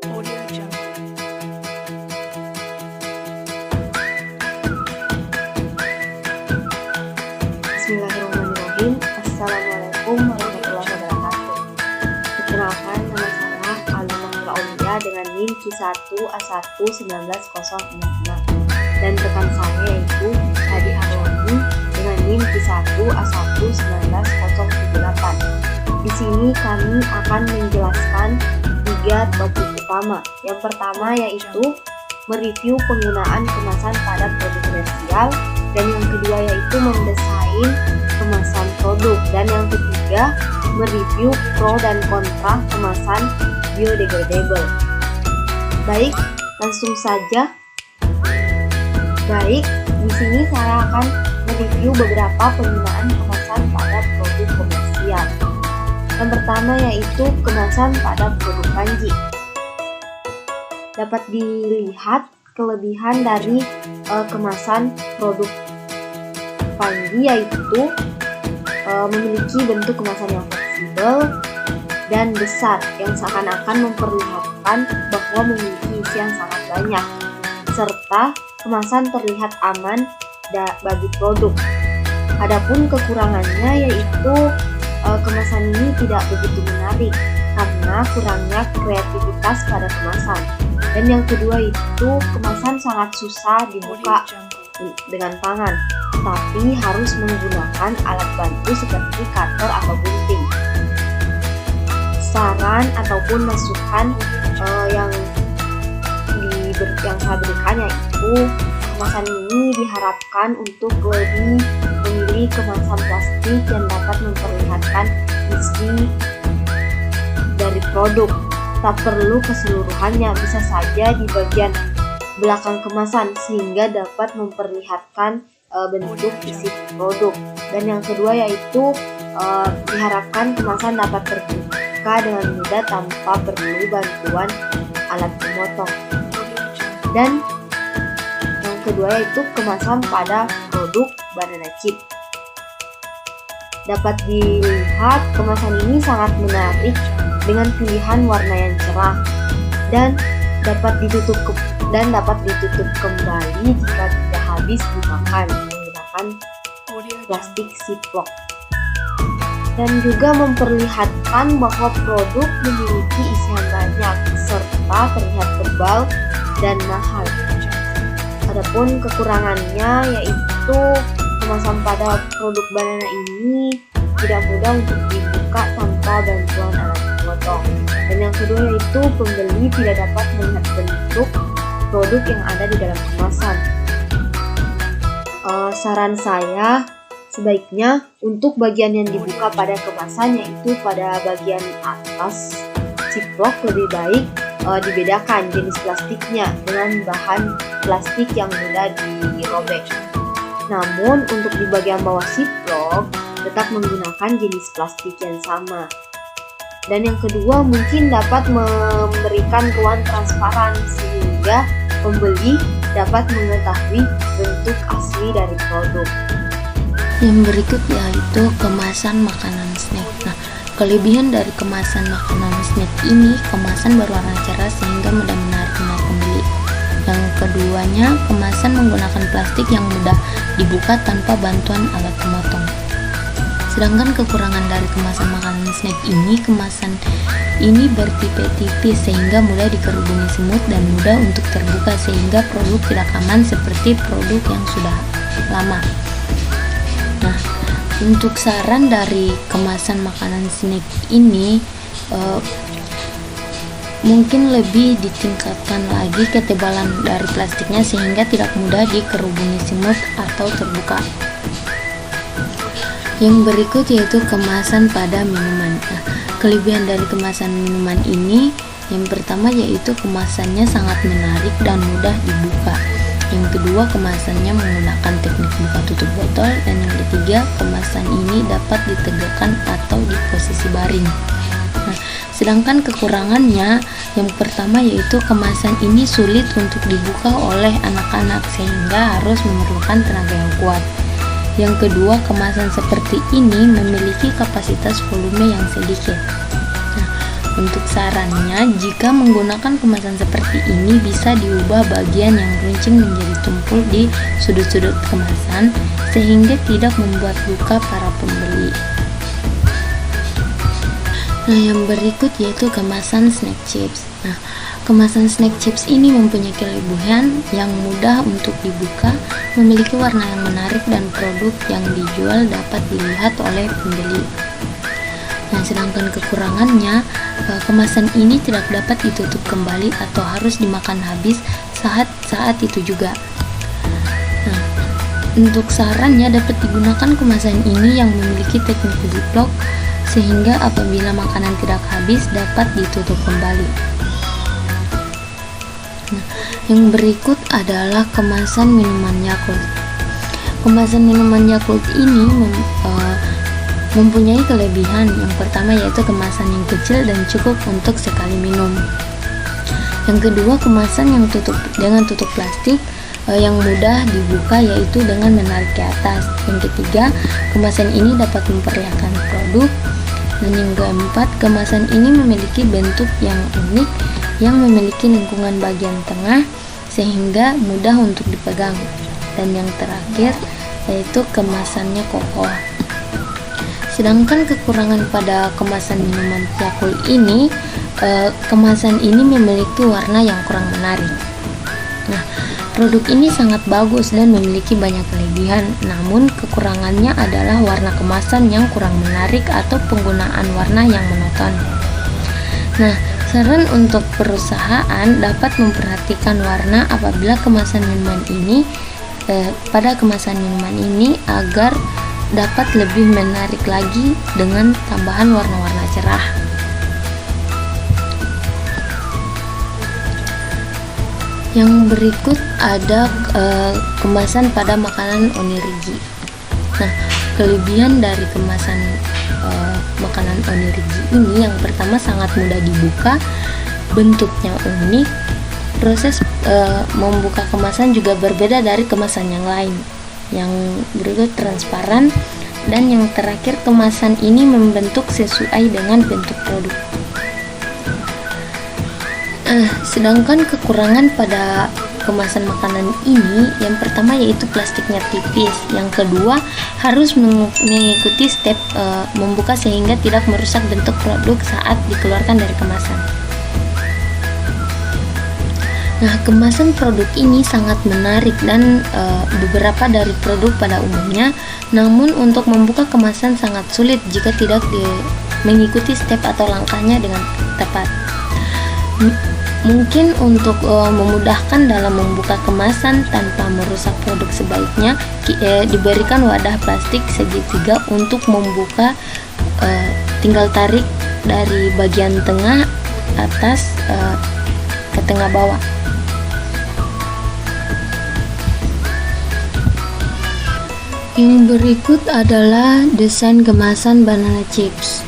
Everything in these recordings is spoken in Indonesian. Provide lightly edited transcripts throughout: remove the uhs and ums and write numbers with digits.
Bismillahirrahmanirrahim. Assalamualaikum warahmatullahi wabarakatuh. Perkenalkan, nama saya Alma Aulia dengan NIM Q1A1190066 dan rekan saya yaitu Hadi Harwani dengan NIM Q1A1190078. Di sini kami akan menjelaskan 3 topik utama. Yang pertama yaitu mereview penggunaan kemasan pada produk komersial, dan yang kedua yaitu mendesain kemasan produk, dan yang ketiga mereview pro dan kontra kemasan biodegradable. Baik, langsung saja. Baik, di sini saya akan mereview beberapa penggunaan kemasan pada produk komersial. Yang pertama yaitu kemasan pada produk panji. Dapat dilihat kelebihan dari kemasan produk panji yaitu memiliki bentuk kemasan yang fleksibel dan besar yang seakan-akan memperlihatkan bahwa memiliki isi yang sangat banyak, serta kemasan terlihat aman bagi produk. Adapun kekurangannya yaitu kemasan ini tidak begitu menarik karena kurangnya kreativitas pada kemasan. Dan yang kedua itu kemasan sangat susah dibuka dengan tangan, tapi harus menggunakan alat bantu seperti cutter atau gunting. Saran ataupun masukan yang saya berikan yaitu kemasan ini diharapkan untuk lebih memilih kemasan plastik yang dapat memperlihatkan isi dari produk. Tak perlu keseluruhannya, bisa saja di bagian belakang kemasan sehingga dapat memperlihatkan bentuk isi produk. Dan yang kedua yaitu diharapkan kemasan dapat terbuka dengan mudah tanpa perlu bantuan alat pemotong. Dan yang kedua yaitu kemasan pada produk banana chip. Dapat dilihat kemasan ini sangat menarik dengan pilihan warna yang cerah dan dapat ditutup kembali jika tidak habis dimakan menggunakan plastik ziplock, dan juga memperlihatkan bahwa produk memiliki isian banyak serta terlihat tebal dan mahal. Adapun kekurangannya yaitu kemasan pada produk banana ini tidak mudah untuk dibuka tanpa bantuan alat pemotong. Dan yang kedua yaitu pembeli tidak dapat melihat bentuk produk yang ada di dalam kemasan. Saran saya sebaiknya untuk bagian yang dibuka pada kemasan yaitu pada bagian atas ziplock lebih baik dibedakan jenis plastiknya dengan bahan plastik yang mudah dirobek. Namun untuk di bagian bawah ziplock tetap menggunakan jenis plastik yang sama. Dan yang kedua mungkin dapat memberikan ruang transparan sehingga pembeli dapat mengetahui bentuk asli dari produk. Yang berikut yaitu kemasan makanan snack. Nah, kelebihan dari kemasan makanan snack ini, kemasan berwarna cerah sehingga mudah menarik minat pembeli. Yang keduanya, kemasan menggunakan plastik yang mudah dibuka tanpa bantuan alat pemotong. Sedangkan kekurangan dari kemasan makanan snack ini, kemasan ini bertipe-tipe sehingga mudah dikerubungi semut dan mudah untuk terbuka sehingga produk tidak aman seperti produk yang sudah lama. Nah, untuk saran dari kemasan makanan snack ini mungkin lebih ditingkatkan lagi ketebalan dari plastiknya sehingga tidak mudah dikerubungi semut atau terbuka. Yang berikut yaitu kemasan pada minuman. Nah, kelebihan dari kemasan minuman ini yang pertama yaitu kemasannya sangat menarik dan mudah dibuka. Yang kedua, kemasannya menggunakan teknik buka tutup botol, dan yang ketiga, kemasan ini dapat ditegakkan atau di posisi baring. Nah, sedangkan kekurangannya yang pertama yaitu kemasan ini sulit untuk dibuka oleh anak-anak sehingga harus memerlukan tenaga yang kuat. Yang kedua, kemasan seperti ini memiliki kapasitas volume yang sedikit. Nah, Untuk sarannya, jika menggunakan kemasan seperti ini bisa diubah bagian yang runcing menjadi tumpul di sudut-sudut kemasan sehingga tidak membuat luka para pembeli. Nah, yang berikut yaitu kemasan snack chips. Nah, kemasan snack chips ini mempunyai kelebihan yang mudah untuk dibuka, memiliki warna yang menarik dan produk yang dijual dapat dilihat oleh pembeli. Nah, sedangkan kekurangannya, kemasan ini tidak dapat ditutup kembali atau harus dimakan habis saat itu juga. Nah, untuk sarannya dapat digunakan kemasan ini yang memiliki teknik ziplock sehingga apabila makanan tidak habis dapat ditutup kembali. Nah, yang berikut adalah kemasan minuman Yakult. Kemasan minuman Yakult ini mempunyai kelebihan. Yang pertama yaitu kemasan yang kecil dan cukup untuk sekali minum. Yang kedua, kemasan yang dengan tutup plastik yang mudah dibuka yaitu dengan menarik ke atas. Yang ketiga, kemasan ini dapat memperlihatkan produk. Dan yang keempat, kemasan ini memiliki bentuk yang unik yang memiliki lingkungan bagian tengah sehingga mudah untuk dipegang. Dan yang terakhir yaitu kemasannya kokoh. Sedangkan kekurangan pada kemasan minuman Yakult ini, kemasan ini memiliki warna yang kurang menarik. Nah, produk ini sangat bagus dan memiliki banyak kelebihan, namun kekurangannya adalah warna kemasan yang kurang menarik atau penggunaan warna yang monoton. Nah, saran untuk perusahaan dapat memperhatikan warna apabila kemasan minuman ini pada kemasan minuman ini agar dapat lebih menarik lagi dengan tambahan warna-warna cerah. Yang berikut ada kemasan pada makanan onigiri. Nah, kelebihan dari kemasan makanan onigiri ini yang pertama sangat mudah dibuka, bentuknya unik, proses membuka kemasan juga berbeda dari kemasan yang lain. Yang berikut transparan, dan yang terakhir kemasan ini membentuk sesuai dengan bentuk produk. Sedangkan kekurangan pada kemasan makanan ini, yang pertama yaitu plastiknya tipis, yang kedua harus mengikuti step membuka sehingga tidak merusak bentuk produk saat dikeluarkan dari kemasan. Nah, kemasan produk ini sangat menarik dan beberapa dari produk pada umumnya, namun untuk membuka kemasan sangat sulit jika tidak mengikuti step atau langkahnya dengan tepat. Mungkin untuk memudahkan dalam membuka kemasan tanpa merusak produk, sebaiknya diberikan wadah plastik segitiga untuk membuka, tinggal tarik dari bagian tengah atas ke tengah bawah. Yang berikut adalah desain kemasan banana chips.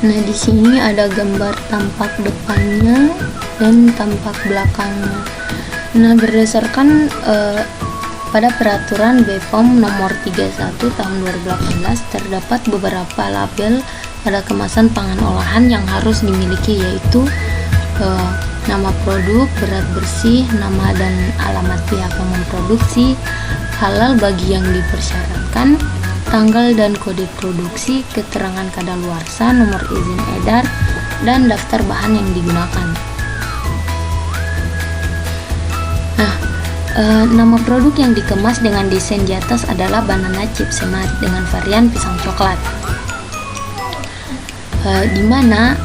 Nah, di sini ada gambar tampak depannya dan tampak belakangnya. Nah, berdasarkan pada peraturan BPOM nomor 31 tahun 2018 terdapat beberapa label pada kemasan pangan olahan yang harus dimiliki, yaitu nama produk, berat bersih, nama dan alamat pihak yang memproduksi, halal bagi yang dipersyaratkan, tanggal dan kode produksi, keterangan kadaluarsa, nomor izin edar, dan daftar bahan yang digunakan. Nah, nama produk yang dikemas dengan desain di atas adalah banana chips semat dengan varian pisang coklat. Di mana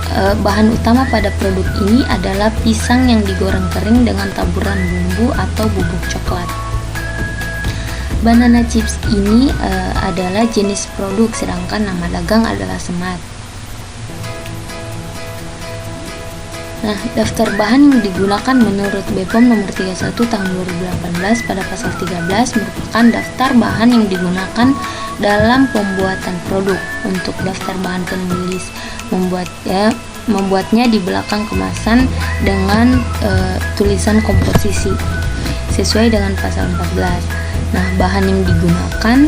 bahan utama pada produk ini adalah pisang yang digoreng kering dengan taburan bumbu atau bubuk coklat. Banana chips ini adalah jenis produk, sedangkan nama dagang adalah semat. Nah, daftar bahan yang digunakan menurut BPOM nomor 31 tahun 2018 pada pasal 13 merupakan daftar bahan yang digunakan dalam pembuatan produk. Untuk daftar bahan penulis membuatnya di belakang kemasan dengan tulisan komposisi sesuai dengan pasal 14. Nah, bahan yang digunakan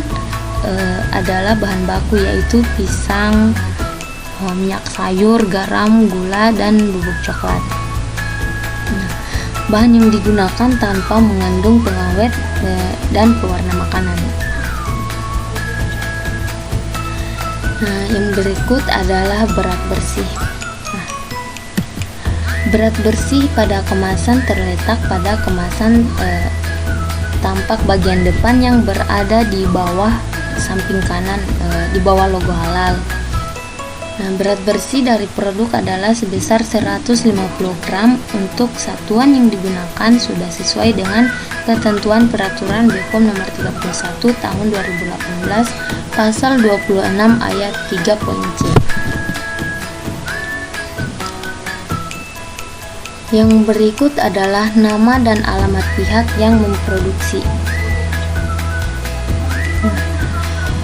adalah bahan baku, yaitu pisang, minyak sayur, garam, gula, dan bubuk coklat. Nah, bahan yang digunakan tanpa mengandung pengawet dan pewarna makanan. Nah, yang berikut adalah berat bersih. Nah, berat bersih pada kemasan terletak pada kemasan tampak bagian depan yang berada di bawah samping kanan, di bawah logo halal. Nah, berat bersih dari produk adalah sebesar 150 gram. Untuk satuan yang digunakan sudah sesuai dengan ketentuan peraturan BPOM nomor 31 tahun 2018 pasal 26 ayat 3 poin C. Yang berikut adalah nama dan alamat pihak yang memproduksi.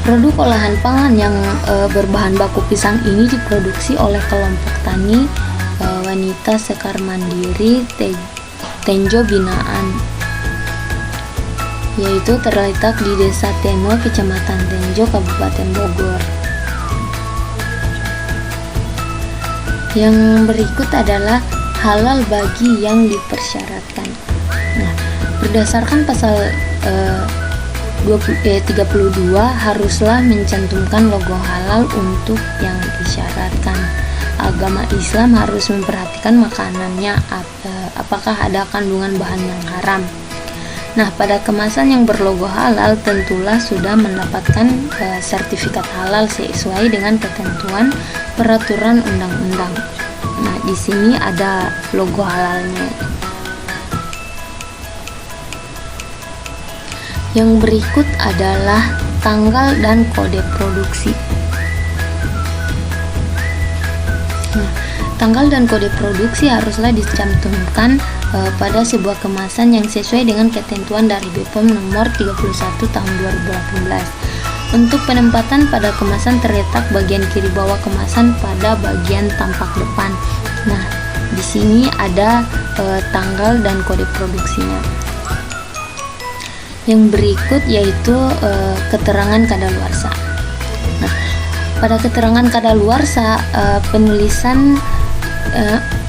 Produk olahan pangan yang berbahan baku pisang ini diproduksi oleh kelompok tani wanita Sekar Mandiri Tenjo Binaan, yaitu terletak di Desa Teno, Kecamatan Tenjo, Kabupaten Bogor. Yang berikut adalah halal bagi yang dipersyaratkan. Nah, berdasarkan pasal 32 haruslah mencantumkan logo halal untuk yang disyaratkan. Agama Islam harus memperhatikan makanannya apakah ada kandungan bahan yang haram. Nah, pada kemasan yang berlogo halal tentulah sudah mendapatkan sertifikat halal sesuai dengan ketentuan peraturan undang-undang. Nah, di sini ada logo halalnya. Yang berikut adalah tanggal dan kode produksi. Nah, tanggal dan kode produksi haruslah dicantumkan pada sebuah kemasan yang sesuai dengan ketentuan dari BPOM nomor 31 tahun 2018. Untuk penempatan pada kemasan terletak bagian kiri bawah kemasan pada bagian tampak depan. Nah, di sini ada tanggal dan kode produksinya. Yang berikut yaitu keterangan kadaluarsa. Nah, pada keterangan kadaluarsa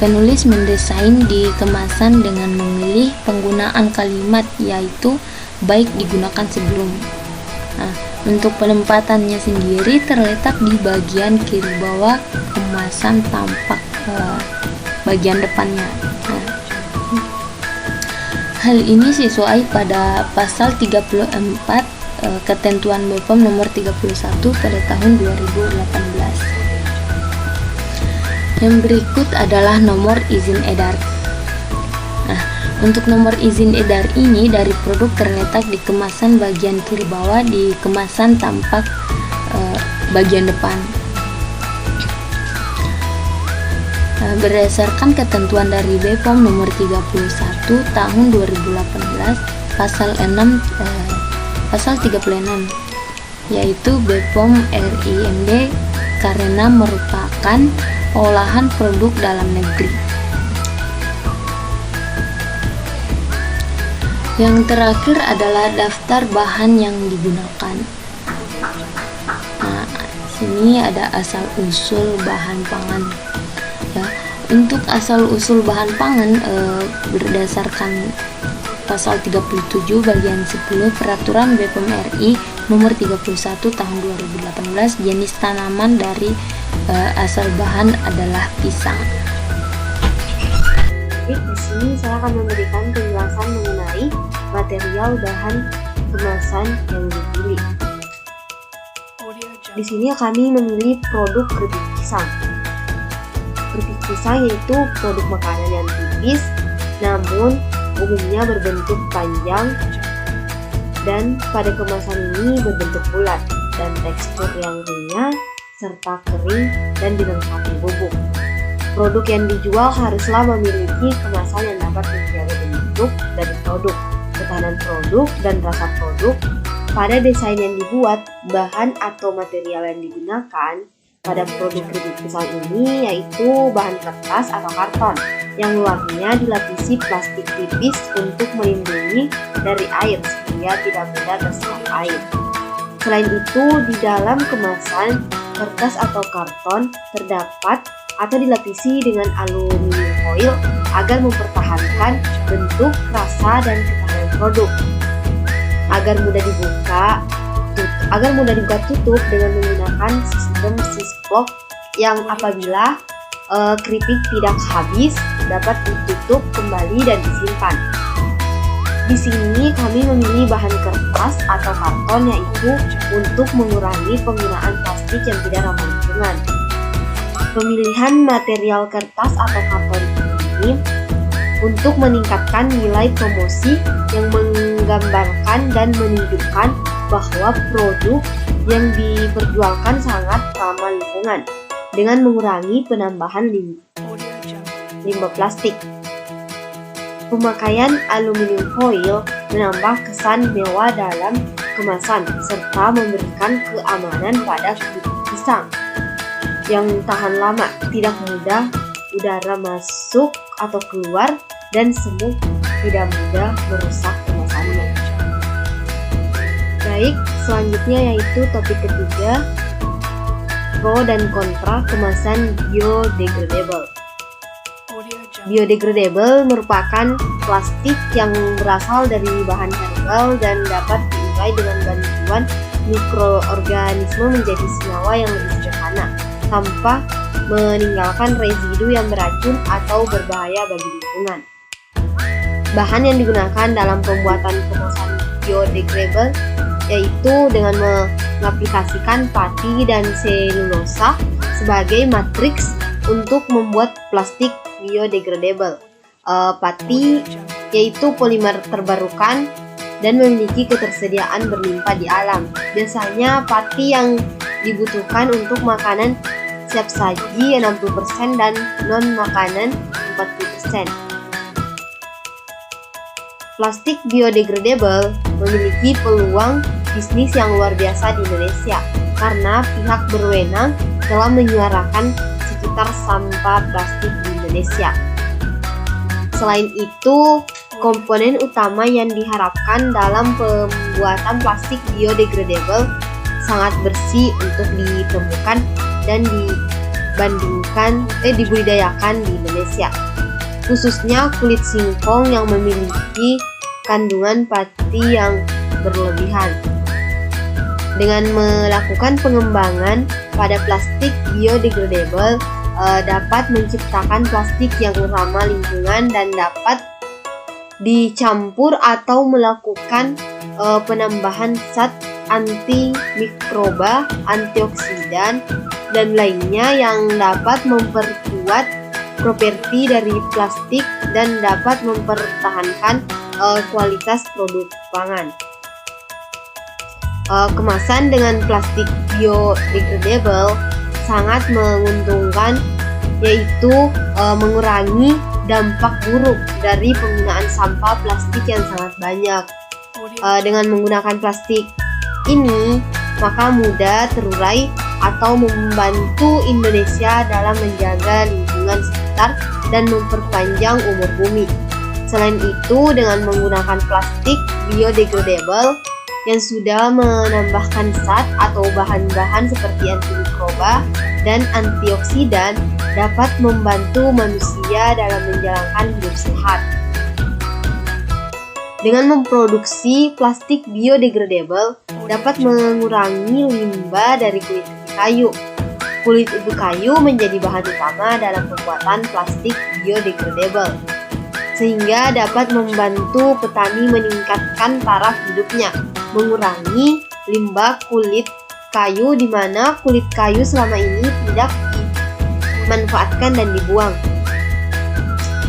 penulis mendesain di kemasan dengan memilih penggunaan kalimat yaitu baik digunakan sebelum. Nah, untuk penempatannya sendiri terletak di bagian kiri bawah kemasan tampak bagian depannya. Nah, hal ini sesuai pada pasal 34 ketentuan BPOM nomor 31 pada tahun 2018. Yang berikut adalah nomor izin edar. Nah, untuk nomor izin edar ini dari produk terletak di kemasan bagian kiri bawah di kemasan tampak bagian depan. Berdasarkan ketentuan dari BPOM nomor 31 tahun 2018 pasal 36 yaitu BPOM RIMD karena merupakan olahan produk dalam negeri. Yang terakhir adalah daftar bahan yang digunakan. Nah, sini ada asal usul bahan pangan. Ya, untuk asal usul bahan pangan berdasarkan pasal 37 bagian 10 peraturan BPOM RI nomor 31 tahun 2018 jenis tanaman dari asal bahan adalah pisang. Di sini saya akan memberikan penjelasan mengenai material bahan kemasan yang dipilih. Di sini kami memilih produk keripik pisang. Keripik pisang yaitu produk makanan yang tipis, namun umumnya berbentuk panjang dan pada kemasan ini berbentuk bulat dan tekstur yang renyah serta kering dan dilengkapi bubuk. Produk yang dijual haruslah memiliki kemasan yang dapat menjaga bentuk dari produk, ketahanan produk, dan rasa produk. Pada desain yang dibuat, bahan atau material yang digunakan pada produk keripik pisang ini yaitu bahan kertas atau karton yang luarnya dilapisi plastik tipis untuk melindungi dari air supaya tidak mudah terserap air. Selain itu, di dalam kemasan kertas atau karton terdapat atau dilapisi dengan aluminium foil agar mempertahankan bentuk, rasa, dan ketahanan produk. Agar mudah dibuka tutup dengan menggunakan sistem Ziplock yang apabila keripik tidak habis dapat ditutup kembali dan disimpan. Di sini kami memilih bahan kertas atau karton yaitu untuk mengurangi penggunaan plastik yang tidak ramah lingkungan. Pemilihan material kertas atau karton ini untuk meningkatkan nilai promosi yang menggambarkan dan menunjukkan bahwa produk yang diperjualkan sangat ramah lingkungan dengan mengurangi penambahan limbah plastik. Pemakaian aluminium foil menambah kesan mewah dalam kemasan serta memberikan keamanan pada keripik pisang yang tahan lama, tidak mudah udara masuk atau keluar, dan semut tidak mudah merusak kemasannya. Baik, selanjutnya yaitu topik ketiga, pro dan kontra kemasan biodegradable. Biodegradable merupakan plastik yang berasal dari bahan herbal dan dapat diurai dengan bantuan mikroorganisme menjadi senyawa yang lebih sederhana, tanpa meninggalkan residu yang beracun atau berbahaya bagi lingkungan. Bahan yang digunakan dalam pembuatan kemasan biodegradable yaitu dengan mengaplikasikan pati dan selulosa sebagai matriks untuk membuat plastik biodegradable. Pati yaitu polimer terbarukan dan memiliki ketersediaan berlimpah di alam. Biasanya pati yang dibutuhkan untuk makanan siap saji 60% dan non-makanan 40%. Plastik biodegradable memiliki peluang bisnis yang luar biasa di Indonesia karena pihak berwenang telah menyuarakan sekitar sampah plastik di Indonesia. Selain itu, komponen utama yang diharapkan dalam pembuatan plastik biodegradable sangat bersih untuk ditemukan dan dibudidayakan di Indonesia, khususnya kulit singkong yang memiliki kandungan pati yang berlebihan. Dengan melakukan pengembangan pada plastik biodegradable dapat menciptakan plastik yang ramah lingkungan dan dapat dicampur atau melakukan penambahan zat antimikroba, antioksidan, dan lainnya yang dapat memperkuat properti dari plastik dan dapat mempertahankan kualitas produk pangan. Kemasan dengan plastik biodegradable sangat menguntungkan, yaitu mengurangi dampak buruk dari penggunaan sampah plastik yang sangat banyak. Dengan menggunakan plastik ini, maka mudah terurai atau membantu Indonesia dalam menjaga lingkungan sekitar dan memperpanjang umur bumi. Selain itu, dengan menggunakan plastik biodegradable yang sudah menambahkan zat atau bahan-bahan seperti antimikroba dan antioksidan dapat membantu manusia dalam menjalankan hidup sehat. Dengan memproduksi plastik biodegradable dapat mengurangi limbah dari kulit ubi kayu. Kulit ubi kayu menjadi bahan utama dalam pembuatan plastik biodegradable, sehingga dapat membantu petani meningkatkan taraf hidupnya, mengurangi limbah kulit kayu di mana kulit kayu selama ini tidak dimanfaatkan dan dibuang.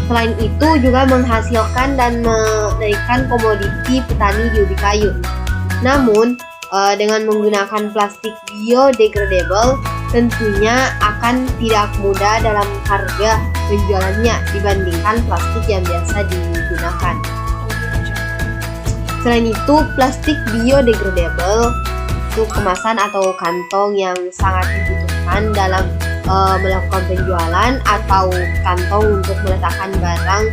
Selain itu juga menghasilkan dan menaikkan komoditi petani di ubi kayu. Namun, dengan menggunakan plastik biodegradable tentunya akan tidak mudah dalam harga penjualannya dibandingkan plastik yang biasa digunakan. Selain itu, plastik biodegradable itu kemasan atau kantong yang sangat dibutuhkan dalam melakukan penjualan atau kantong untuk meletakkan barang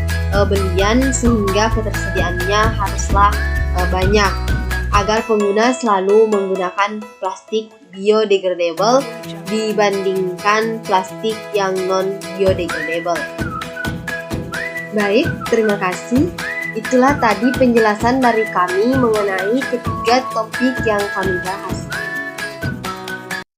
belian, sehingga ketersediaannya haruslah banyak. agar pengguna selalu menggunakan plastik biodegradable dibandingkan plastik yang non-biodegradable. Baik, terima kasih. Itulah tadi penjelasan dari kami mengenai ketiga topik yang kami bahas.